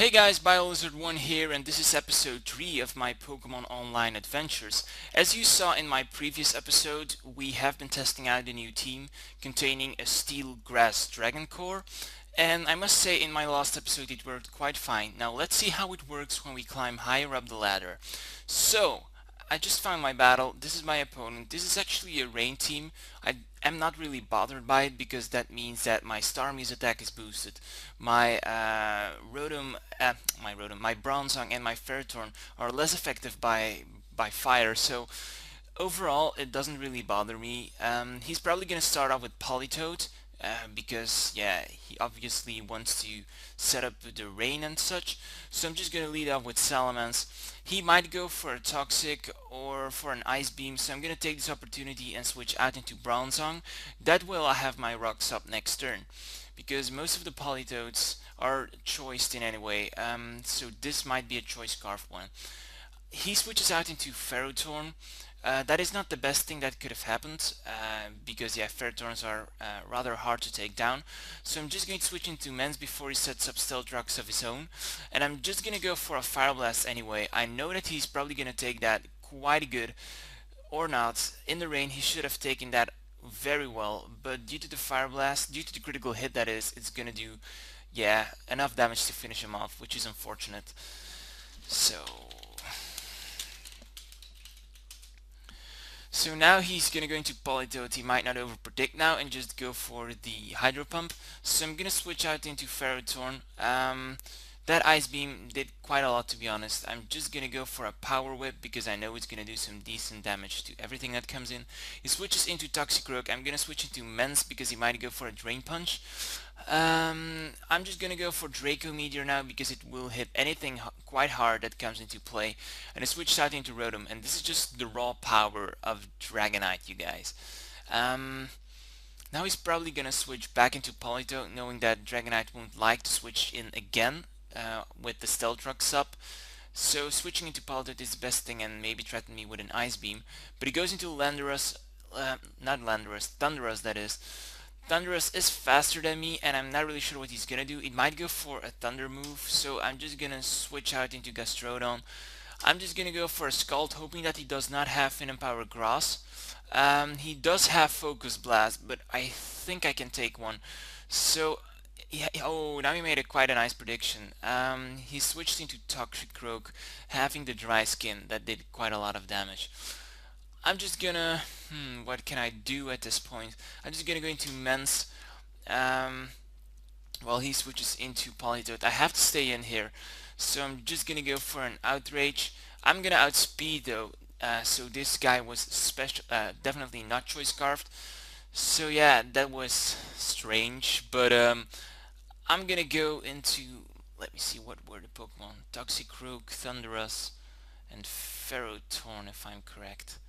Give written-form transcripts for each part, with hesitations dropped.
Hey guys, BioLizard1 here, and this is episode 3 of my Pokemon Online adventures. As you saw in my previous episode, we have been testing out a new team containing a Steel Grass Dragon Core, and I must say in my last episode it worked quite fine. Now let's see how it works when we climb higher up the ladder. So, I just found my battle. This is my opponent. This is actually a rain team. I am not really bothered by it because that means that my Starmie's attack is boosted. My my Bronzong and my Ferrothorn are less effective by fire. So overall, it doesn't really bother me. He's probably gonna start off with Politoed. Because yeah, he obviously wants to set up the rain and such. So I'm just gonna lead off with Salamence. He might go for a Toxic or for an Ice Beam, so I'm gonna take this opportunity and switch out into Bronzong. That way I'll have my rocks up next turn, because most of the Politoads are choiced in any way. So this might be a choice scarf one. He switches out into Ferrothorn. That is not the best thing that could have happened, because yeah, Ferrothorns are rather hard to take down. So I'm just going to switch into Mens before he sets up Stealth Rocks of his own, and I'm just going to go for a Fire Blast anyway. I know that he's probably going to take that quite good, or not. In the rain, he should have taken that very well, but due to the Fire Blast, due to the critical hit that is, it's going to do, yeah, enough damage to finish him off, which is unfortunate. So So now he's gonna go into Politoed. He might not overpredict now and just go for the Hydro Pump. So I'm gonna switch out into Ferrothorn. That Ice Beam did quite a lot, to be honest. I'm just gonna go for a Power Whip because I know it's gonna do some decent damage to everything that comes in. He switches into Toxicroak. I'm gonna switch into Mens because he might go for a Drain Punch. I'm just gonna go for Draco Meteor now because it will hit anything quite hard that comes into play. And I switched out into Rotom, and this is just the raw power of Dragonite, you guys. Um, Now he's probably gonna switch back into Polito, knowing that Dragonite won't like to switch in again with the Stealth Rocks up. So switching into Polito is the best thing and maybe threaten me with an Ice Beam. But he goes into Landorus, not Landorus, Thundurus that is. Thundurus is faster than me, and I'm not really sure what he's gonna do. It might go for a Thunder move, so I'm just gonna switch out into Gastrodon. I'm just gonna go for a Scald, hoping that he does not have Phantom Power Grass. He does have Focus Blast, but I think I can take one. So, yeah, oh, now he made a quite a nice prediction. He switched into Toxicroak, having the Dry Skin that did quite a lot of damage. I'm just gonna, what can I do at this point? I'm just gonna go into Mens. Um, while he switches into Politoed. I have to stay in here, so I'm just gonna go for an Outrage. I'm gonna outspeed though, so this guy was special, definitely not choice scarfed. So yeah, that was strange, but I'm gonna go into, let me see, what were the Pokemon? Toxicroak, Thundurus, and Ferrothorn, if I'm correct.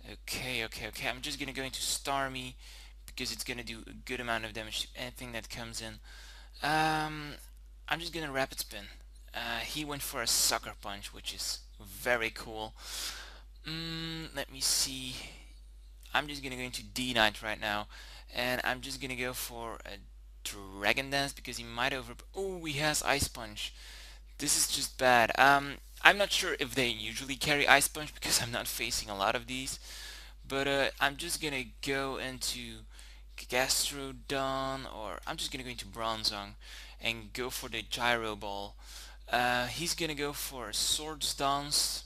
Okay. I'm just gonna go into Starmie because it's gonna do a good amount of damage to anything that comes in. I'm just gonna Rapid Spin. He went for a Sucker Punch, which is very cool. Let me see. I'm just gonna go into D-Knight right now, and I'm just gonna go for a Dragon Dance because he might over. Oh, he has Ice Punch. This is just bad. I'm not sure if they usually carry Ice Punch because I'm not facing a lot of these. But I'm just gonna go into Gastrodon, or I'm just gonna go into Bronzong and go for the Gyro Ball. He's gonna go for Swords Dance,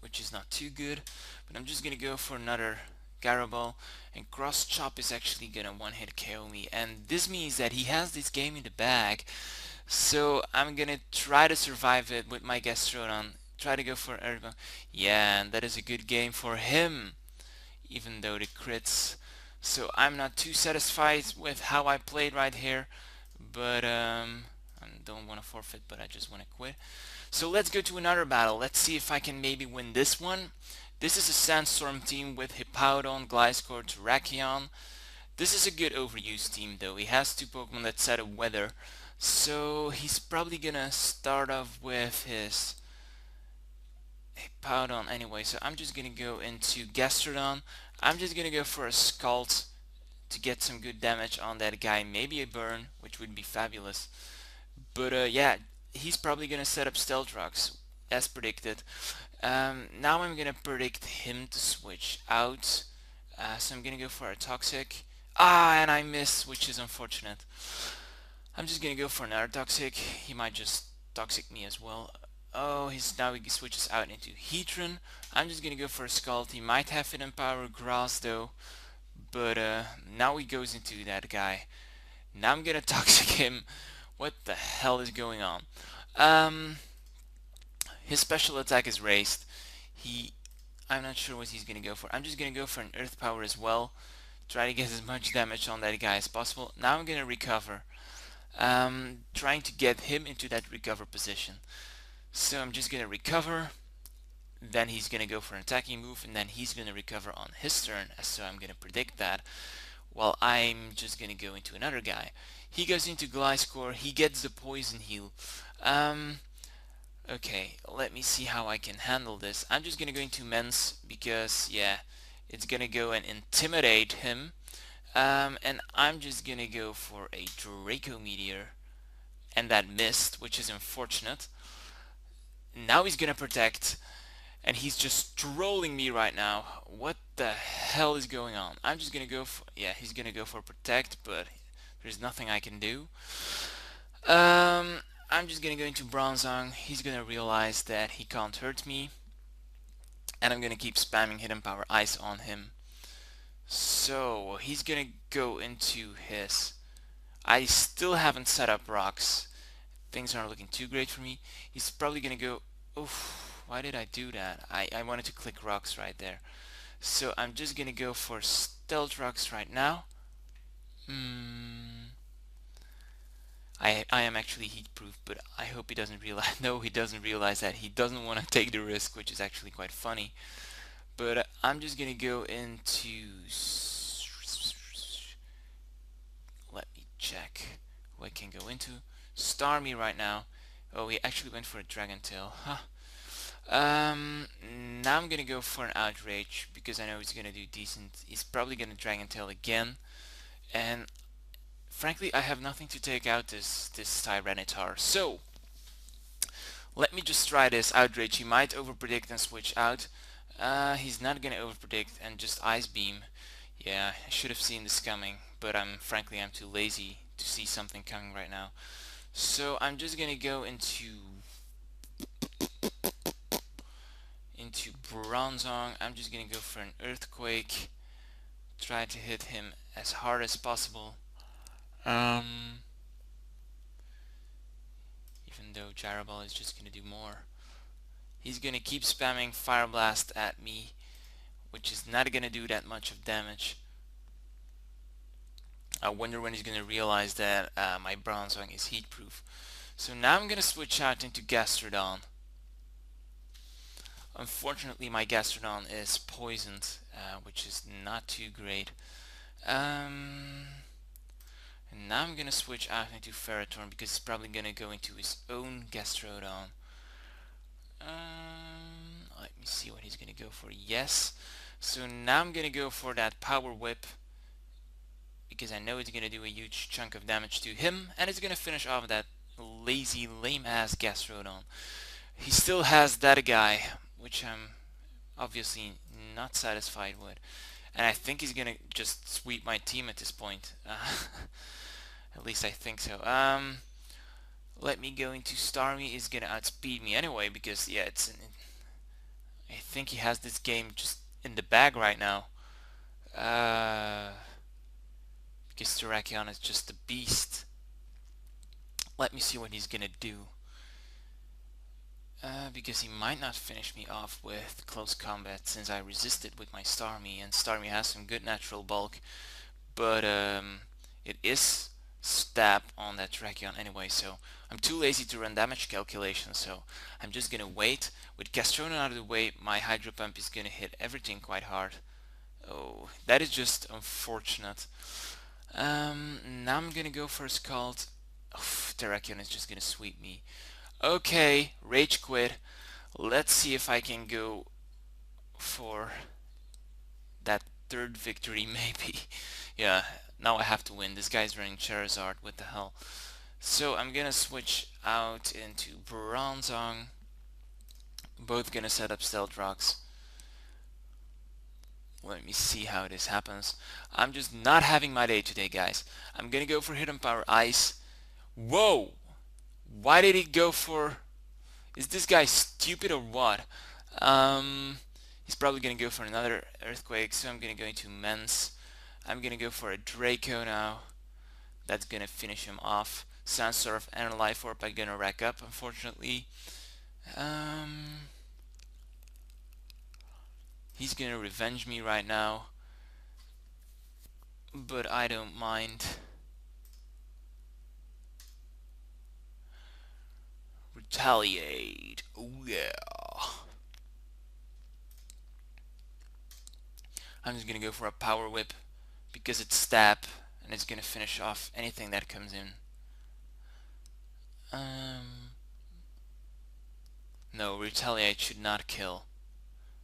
which is not too good, but I'm just gonna go for another Gyro Ball, and Cross Chop is actually gonna one-hit KO me, and this means that he has this game in the bag. So I'm gonna try to survive it with my Gastrodon. Try to go for Earthbound. Yeah, and that is a good game for him, even though the crits. So I'm not too satisfied with how I played right here, but I don't want to forfeit, but I just want to quit. So let's go to another battle. Let's see if I can maybe win this one. This is a Sandstorm team with Hippowdon, Gliscor, Terrakion. This is a good overused team though. He has two Pokemon that set a weather. So he's probably gonna start off with his Hippowdon anyway. So I'm just gonna go into Gastrodon. I'm just gonna go for a Scald to get some good damage on that guy. Maybe a burn, which would be fabulous. But yeah, he's probably gonna set up stealth rocks as predicted. Now I'm gonna predict him to switch out. So I'm gonna go for a toxic. And I miss, which is unfortunate. I'm just gonna go for another toxic. He might just toxic me as well. Oh, now he switches out into Heatran. I'm just gonna go for a Scald. He might have Hidden Power Grass though, but now he goes into that guy. Now I'm gonna toxic him. What the hell is going on? Um, his special attack is raised. I'm not sure what he's gonna go for. I'm just gonna go for an Earth Power as well. Try to get as much damage on that guy as possible. Now I'm gonna recover. Trying to get him into that recover position. So I'm just gonna recover. Then he's gonna go for an attacking move, and then he's gonna recover on his turn. So I'm gonna predict that. While I'm just gonna go into another guy. He goes into Gliscor. He gets the poison heal. Okay, let me see how I can handle this. I'm just gonna go into Mens because yeah, it's gonna go and intimidate him. And I'm just gonna go for a Draco Meteor, and that missed, which is unfortunate. Now he's gonna protect, and he's just trolling me right now. What the hell is going on? I'm just gonna go for, yeah, he's gonna go for protect, but there's nothing I can do. I'm just gonna go into Bronzong. He's gonna realize that he can't hurt me, and I'm gonna keep spamming Hidden Power Ice on him. So he's gonna go into his. I still haven't set up rocks. Things aren't looking too great for me. He's probably gonna go. Oof, why did I do that? I wanted to click rocks right there. So I'm just gonna go for stealth rocks right now. I am actually heat proof, but I hope he doesn't realize. No, he doesn't realize that. He doesn't want to take the risk, which is actually quite funny. But I'm just gonna go into. Let me check who I can go into. Starmie right now. Oh, he actually went for a Dragon Tail. Huh. Now I'm gonna go for an Outrage because I know he's gonna do decent. He's probably gonna Dragon Tail again, and frankly, I have nothing to take out this Tyranitar. So let me just try this Outrage. He might overpredict and switch out. He's not gonna overpredict and just Ice Beam. Yeah, I should have seen this coming, but frankly I'm too lazy to see something coming right now. So I'm just gonna go into Bronzong. I'm just gonna go for an Earthquake. Try to hit him as hard as possible. Even though Gyro Ball is just gonna do more. He's gonna keep spamming Fire Blast at me, which is not gonna do that much of damage. I wonder when he's gonna realize that my Bronzong is heat proof. So now I'm gonna switch out into Gastrodon. Unfortunately, my Gastrodon is poisoned, which is not too great. And now I'm gonna switch out into Ferrothorn because he's probably gonna go into his own Gastrodon. Let me see what he's gonna go for. Yes. So now I'm gonna go for that Power Whip because I know it's gonna do a huge chunk of damage to him, and it's gonna finish off that lazy, lame-ass Gastrodon. He still has that guy, which I'm obviously not satisfied with, and I think he's gonna just sweep my team at this point. At least I think so. Let me go into Starmie. Is gonna outspeed me anyway because yeah, I think he has this game just in the bag right now. Because Terrakion is just a beast. Let me see what he's gonna do. Because he might not finish me off with close combat since I resisted with my Starmie, and Starmie has some good natural bulk, but it is stab on that Terrakion anyway, so I'm too lazy to run damage calculations, so I'm just gonna wait. With Castrodon out of the way, my Hydro Pump is gonna hit everything quite hard. Oh, that is just unfortunate. Now I'm gonna go for a Scald. Oh, Terrakion is just gonna sweep me. Okay, Rage Quit. Let's see if I can go for that third victory, maybe. Yeah, now I have to win. This guy's running Charizard. What the hell? So I'm gonna switch out into Bronzong. Both gonna set up Stealth Rocks. Let me see how this happens. I'm just not having my day today, guys. I'm gonna go for Hidden Power Ice. Whoa! Why did he go for... Is this guy stupid or what? He's probably gonna go for another Earthquake, so I'm gonna go into Mens. I'm gonna go for a Draco now. That's gonna finish him off. Sandstorm and a Life Orb are gonna rack up, unfortunately. He's gonna revenge me right now, but I don't mind. Retaliate. Oh yeah. I'm just gonna go for a Power Whip because it's stab and it's gonna finish off anything that comes in. No, Retaliate should not kill.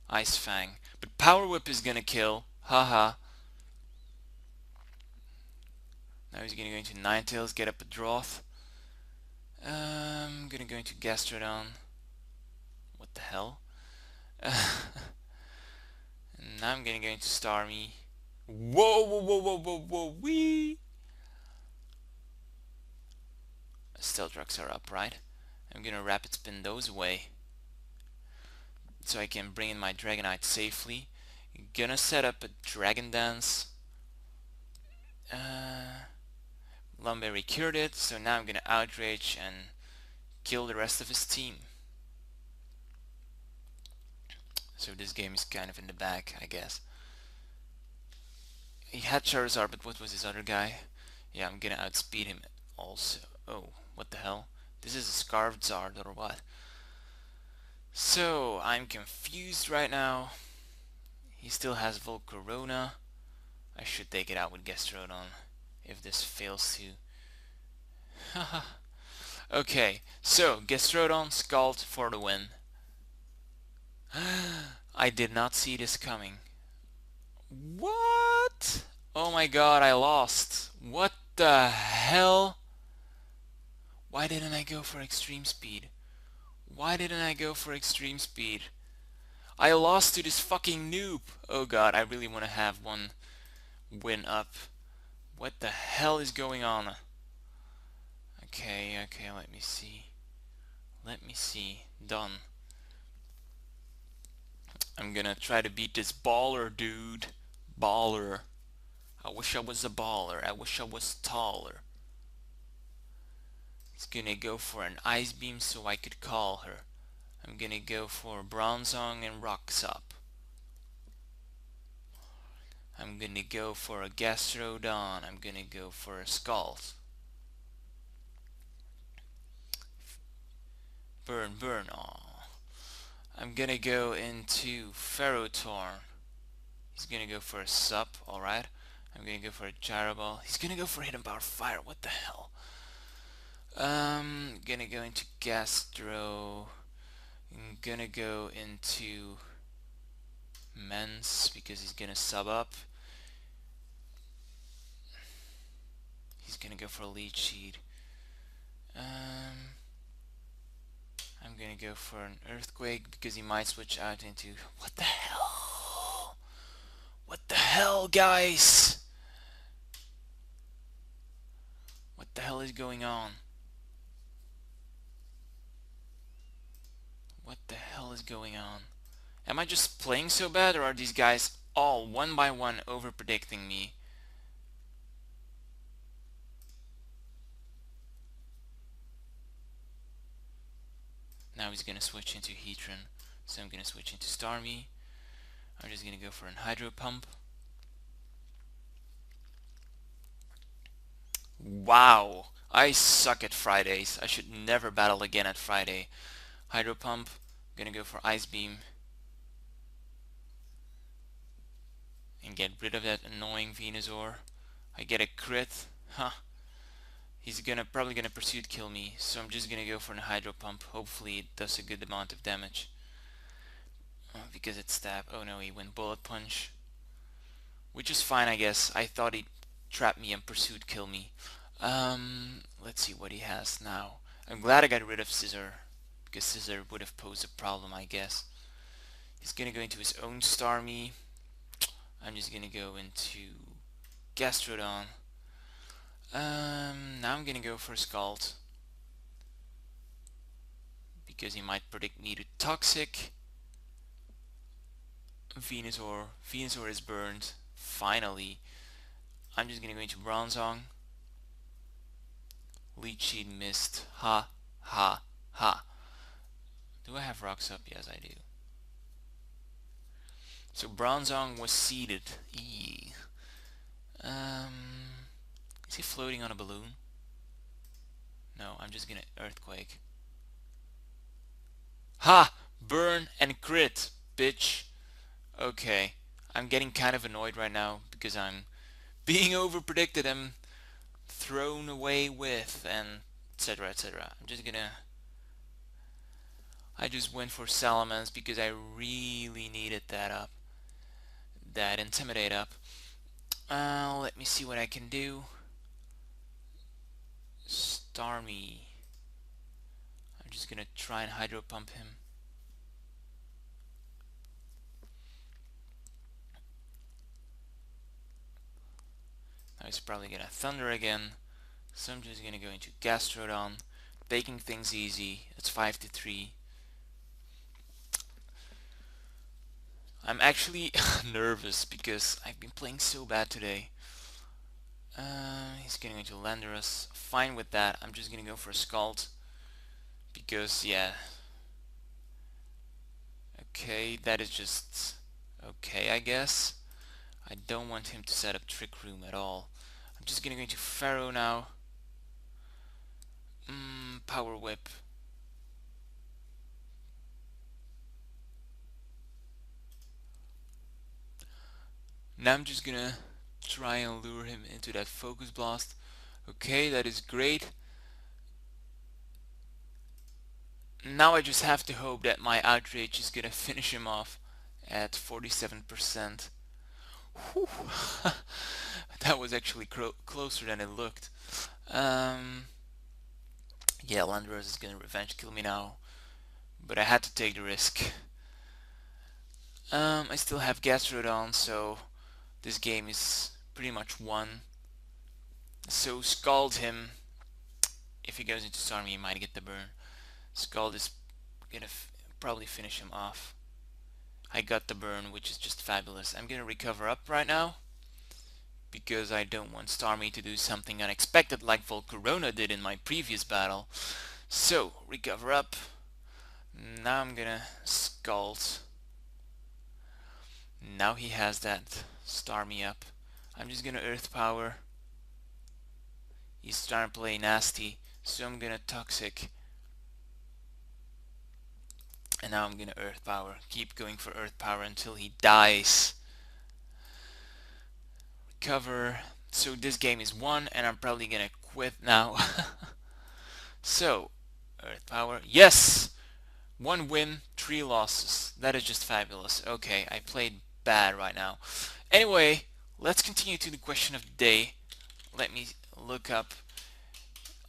Ice Fang. But Power Whip is gonna kill. Haha. Now he's gonna go into Ninetales, get up a Droth. Gonna go into Gastrodon. What the hell? And now I'm gonna go into Starmie. Whoa, whoa, whoa, whoa, whoa, whoa, wee! Stealth Rocks are up, right? I'm gonna Rapid Spin those away, so I can bring in my Dragonite safely. Gonna set up a Dragon Dance. Lumberry cured it, so now I'm gonna Outrage and kill the rest of his team. So this game is kind of in the bag, I guess. He had Charizard, but what was his other guy? Yeah, I'm gonna outspeed him also. Oh, what the hell? This is a Scarfed Zard or what? So, I'm confused right now. He still has Volcarona. I should take it out with Gastrodon if this fails to. Okay, so Gastrodon, Scald for the win. I did not see this coming. What? Oh my god, I lost. What the hell? Why didn't I go for Extreme Speed? Why didn't I go for Extreme Speed? I lost to this fucking noob. Oh god, I really want to have one win up. What the hell is going on? Okay, let me see. Let me see. Done. I'm gonna try to beat this baller, dude. Baller. I wish I was a baller. I wish I was taller. It's gonna go for an Ice Beam so I could call her. I'm gonna go for Bronzong and Rocks Up. I'm gonna go for a Gastrodon. I'm gonna go for a Scald. Burn, burn. Aw. I'm gonna go into Ferrothorn. He's gonna go for a Sup, alright. I'm gonna go for a Gyro Ball. He's gonna go for Hidden Power Fire. What the hell? Gonna go into Gastro. I'm gonna go into Mens because he's gonna sub up. He's gonna go for a Leech Seed. I'm gonna go for an Earthquake because he might switch out into... What the hell? What the hell, guys? What the hell is going on? What the hell is going on? Am I just playing so bad, or are these guys all one by one over predicting me? Now he's gonna switch into Heatran, so I'm gonna switch into Starmie. I'm just gonna go for an Hydro Pump. Wow, I suck at Fridays. I should never battle again at Friday. Hydro Pump, gonna go for Ice Beam and get rid of that annoying Venusaur. I get a crit. Huh. He's probably gonna pursuit kill me, so I'm just gonna go for an Hydro Pump. Hopefully it does a good amount of damage. Because it's stab. Oh no, he went Bullet Punch. which is fine, I guess. I thought he'd trap me and pursued kill me. Let's see what he has now. I'm glad I got rid of Scissor, because Scissor would have posed a problem, I guess. He's gonna go into his own Starmie. I'm just gonna go into Gastrodon. Now I'm gonna go for Scald, because he might predict me to Toxic. Venusaur is burned. Finally. I'm just gonna go into Bronzong. Leech Seed missed. Ha, ha, ha. Do I have rocks up? Yes, I do. So Bronzong was seeded. Eee. Is he floating on a balloon? No, I'm just gonna Earthquake. Ha! Burn and crit, bitch. Okay. I'm getting kind of annoyed right now because I'm being over-predicted and thrown away with, and etc, etc. I just went for Salamence because I really needed that up. That Intimidate up. Let me see what I can do. Starmie. I'm just gonna try and Hydro Pump him. Now he's probably gonna Thunder again. So I'm just gonna go into Gastrodon, taking things easy. It's 5-3. I'm actually nervous because I've been playing so bad today. He's going to Landorus. Fine with that. I'm just gonna go for a Scald because, yeah. Okay, that is just okay, I guess. I don't want him to set up Trick Room at all. I'm just gonna go into Pharaoh now. Power Whip. Now I'm just gonna try and lure him into that Focus Blast. Okay, that is great. Now I just have to hope that my Outrage is gonna finish him off at 47%. Whew. That was actually closer than it looked. Yeah, Landorus is gonna revenge kill me now, but I had to take the risk. I still have Gastrodon, so this game is pretty much won. So Scald him. If he goes into Starmie, he might get the burn. Scald is gonna probably finish him off. I got the burn, which is just fabulous. I'm gonna recover up right now because I don't want Starmie to do something unexpected like Volcarona did in my previous battle. So, recover up. Now I'm gonna Scald. Now he has that Starmie up. I'm just gonna Earth Power. He's starting to play nasty, so I'm gonna Toxic. And now I'm gonna Earth Power. Keep going for Earth Power until he dies. Recover. So this game is won, and I'm probably gonna quit now. So, Earth Power. Yes! 1 win, 3 losses. That is just fabulous. Okay, I played bad right now. Anyway, let's continue to the question of the day. Let me look up.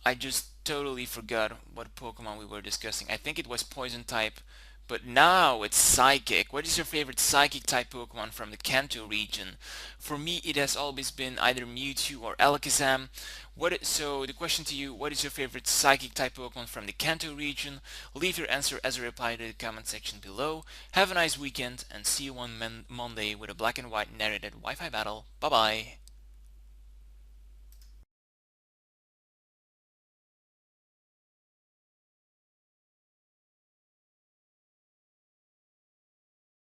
I just totally forgot what Pokemon we were discussing. I think it was Poison type, but now it's Psychic. What is your favorite Psychic type Pokemon from the Kanto region? For me, it has always been either Mewtwo or Alakazam. So the question to you, what is your favorite Psychic type Pokemon from the Kanto region? Leave your answer as a reply to the comment section below. Have a nice weekend and see you on Monday with a black and white narrated Wi-Fi battle. Bye bye.